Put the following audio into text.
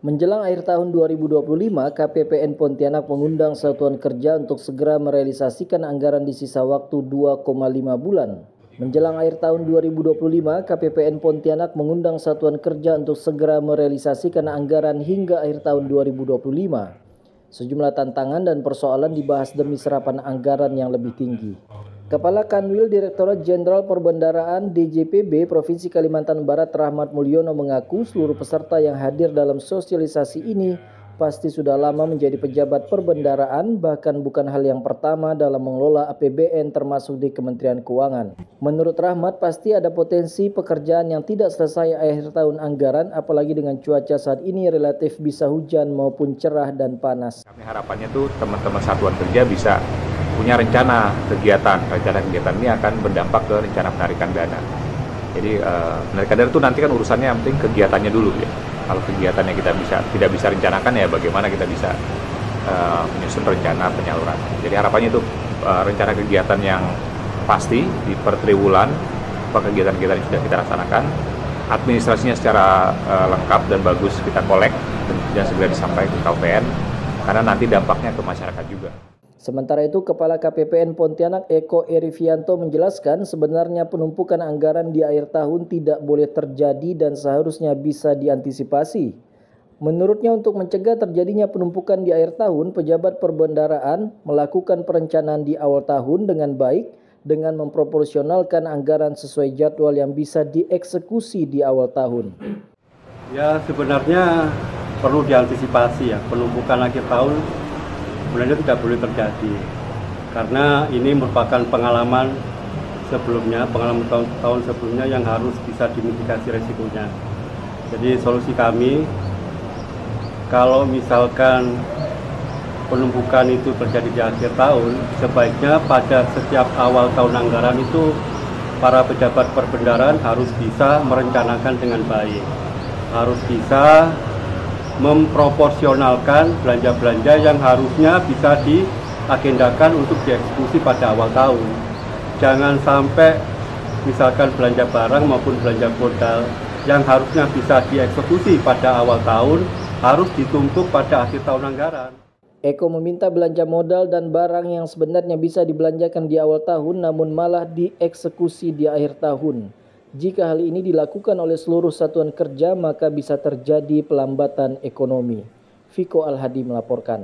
Menjelang akhir tahun 2025, KPPN Pontianak mengundang Satuan Kerja untuk segera merealisasikan anggaran di sisa waktu 2,5 bulan. Menjelang akhir tahun 2025, KPPN Pontianak mengundang Satuan Kerja untuk segera merealisasikan anggaran hingga akhir tahun 2025. Sejumlah tantangan dan persoalan dibahas demi serapan anggaran yang lebih tinggi. Kepala Kanwil Direktorat Jenderal Perbendaraan DJPB Provinsi Kalimantan Barat Rahmat Mulyono mengaku seluruh peserta yang hadir dalam sosialisasi ini pasti sudah lama menjadi pejabat perbendaraan, bahkan bukan hal yang pertama dalam mengelola APBN termasuk di Kementerian Keuangan. Menurut Rahmat, pasti ada potensi pekerjaan yang tidak selesai akhir tahun anggaran, apalagi dengan cuaca saat ini relatif bisa hujan maupun cerah dan panas. Kami harapannya tuh teman-teman Satuan Kerja bisa punya rencana kegiatan ini akan berdampak ke rencana penarikan dana. Jadi penarikan dana itu nanti kan urusannya yang penting kegiatannya dulu ya. Kalau kegiatannya kita tidak bisa rencanakan ya bagaimana kita bisa menyusun rencana penyaluran. Jadi harapannya itu rencana kegiatan yang pasti di per triwulan kegiatan-kegiatan yang sudah kita laksanakan, administrasinya secara lengkap dan bagus kita kolek dan segera disampaikan ke KPPN karena nanti dampaknya ke masyarakat juga. Sementara itu, Kepala KPPN Pontianak Eko Erivianto menjelaskan sebenarnya penumpukan anggaran di akhir tahun tidak boleh terjadi dan seharusnya bisa diantisipasi. Menurutnya untuk mencegah terjadinya penumpukan di akhir tahun, pejabat perbendaraan melakukan perencanaan di awal tahun dengan baik dengan memproporsionalkan anggaran sesuai jadwal yang bisa dieksekusi di awal tahun. Ya, sebenarnya perlu diantisipasi ya, penumpukan akhir tahun sebenarnya tidak boleh terjadi karena ini merupakan pengalaman tahun sebelumnya yang harus bisa dimitigasi resikonya. Jadi solusi kami, kalau misalkan penumpukan itu terjadi di akhir tahun, sebaiknya pada setiap awal tahun anggaran itu para pejabat perbendaraan harus bisa merencanakan dengan baik, harus bisa memproporsionalkan belanja-belanja yang harusnya bisa diagendakan untuk dieksekusi pada awal tahun. Jangan sampai misalkan belanja barang maupun belanja modal yang harusnya bisa dieksekusi pada awal tahun harus ditumpuk pada akhir tahun anggaran. Eko meminta belanja modal dan barang yang sebenarnya bisa dibelanjakan di awal tahun namun malah dieksekusi di akhir tahun. Jika hal ini dilakukan oleh seluruh satuan kerja, maka bisa terjadi pelambatan ekonomi. Viko Al-Hadi melaporkan.